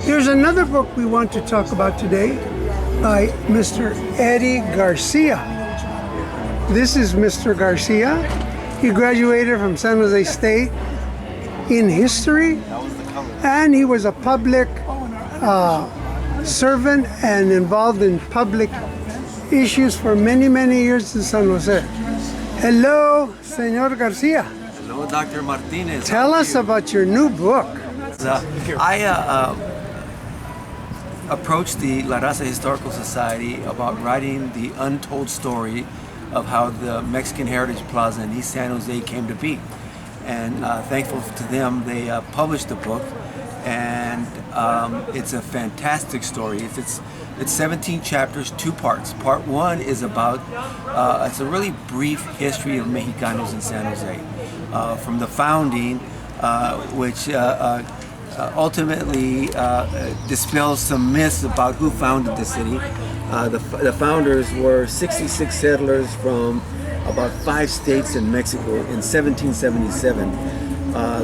There's another book we want to talk about today by Mr. Eddie Garcia. This is Mr. Garcia. He graduated from San Jose State in history, and he was a public servant and involved in public issues for many, many years in San Jose. Hello, Senor Garcia. Hello, Dr. Martinez. Tell us about your new book. I approached the La Raza Historical Society about writing the untold story of how the Mexican Heritage Plaza in East San Jose came to be. And thankful to them, they published the book, and it's a fantastic story. It's 17 chapters, 2 parts. Part 1 is about, it's a really brief history of Mexicanos in San Jose. From the founding, which ultimately dispels some myths about who founded the city. The founders were 66 settlers from about 5 states in Mexico in 1777.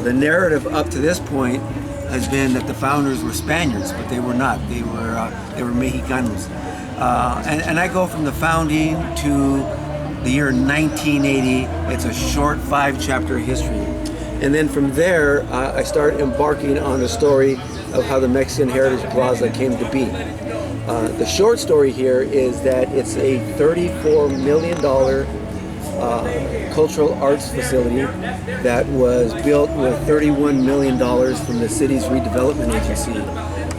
The narrative up to this point has been that the founders were Spaniards, but they were not. They were Mexicanos. And I go from the founding to the year 1980. It's a short 5-chapter history. And then from there, I start embarking on the story of how the Mexican Heritage Plaza came to be. The short story here is that it's a $34 million cultural arts facility that was built with $31 million from the city's redevelopment agency.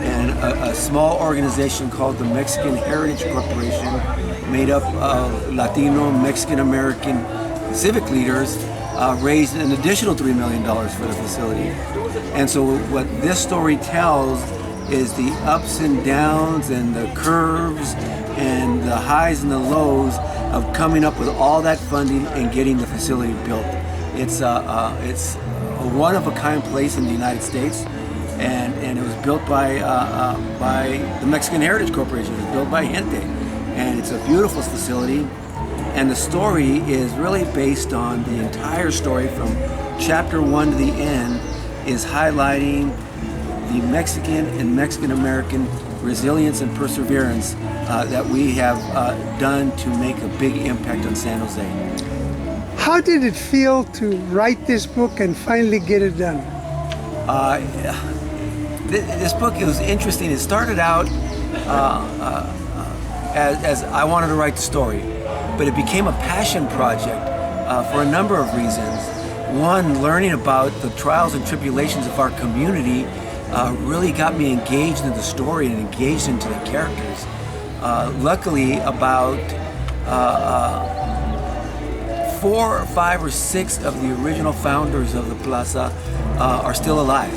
And a small organization called the Mexican Heritage Corporation, made up of Latino, Mexican-American civic leaders, raised an additional $3 million for the facility. And so what this story tells is the ups and downs and the curves and the highs and the lows of coming up with all that funding and getting the facility built. It's a one-of-a-kind place in the United States, and it was built by the Mexican Heritage Corporation. It was built by gente, and it's a beautiful facility. And the story is really based on the entire story from chapter 1 to the end, is highlighting the Mexican and Mexican-American resilience and perseverance that we have done to make a big impact on San Jose. How did it feel to write this book and finally get it done? This book, it was interesting. It started out as I wanted to write the story, but it became a passion project for a number of reasons. One, learning about the trials and tribulations of our community really got me engaged in the story and engaged into the characters. Luckily, about 4 or 5 or 6 of the original founders of the Plaza are still alive.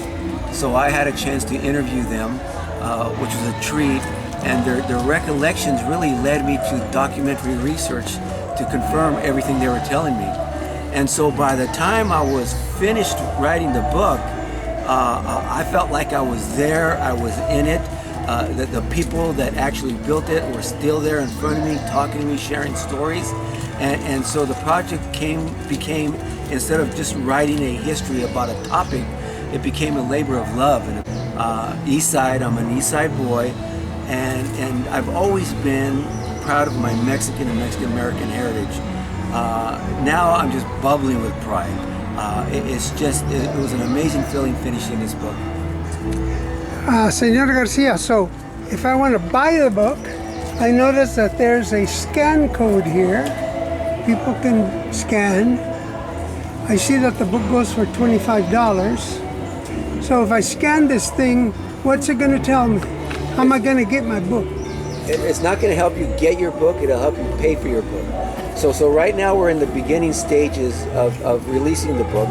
So I had a chance to interview them, which was a treat, and their recollections really led me to documentary research to confirm everything they were telling me. And so by the time I was finished writing the book, I felt like I was there, I was in it. The people that actually built it were still there in front of me, talking to me, sharing stories. And so the project became, instead of just writing a history about a topic, it became a labor of love. And East Side, I'm an East Side boy, and I've always been proud of my Mexican and Mexican-American heritage. Now I'm just bubbling with pride. It was an amazing feeling finishing this book. Senor Garcia, so if I want to buy the book, I notice that there's a scan code here. People can scan. I see that the book goes for $25. So if I scan this thing, what's it going to tell me? How am I going to get my book? It's not going to help you get your book, it'll help you pay for your book. So right now we're in the beginning stages of releasing the book.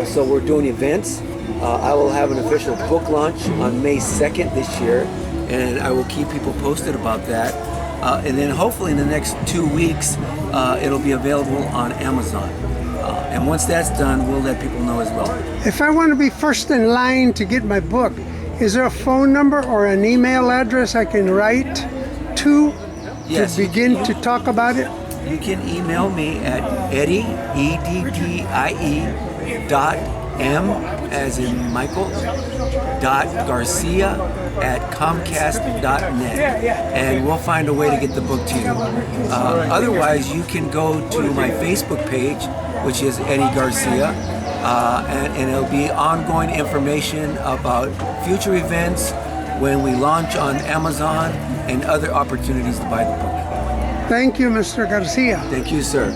So we're doing events. I will have an official book launch on May 2nd this year, and I will keep people posted about that. And then hopefully in the next 2 weeks, it'll be available on Amazon. And once that's done, we'll let people know as well. If I want to be first in line to get my book, is there a phone number or an email address I can write to begin to talk about it? You can email me at Eddie, E-D-D-I-E, .m, as in Michael, eddie.garcia@comcast.net, and we'll find a way to get the book to you. Otherwise, you can go to my Facebook page, which is Eddie Garcia, and it'll be ongoing information about future events, when we launch on Amazon, and other opportunities to buy the book. Thank you, Mr. Garcia. Thank you, sir.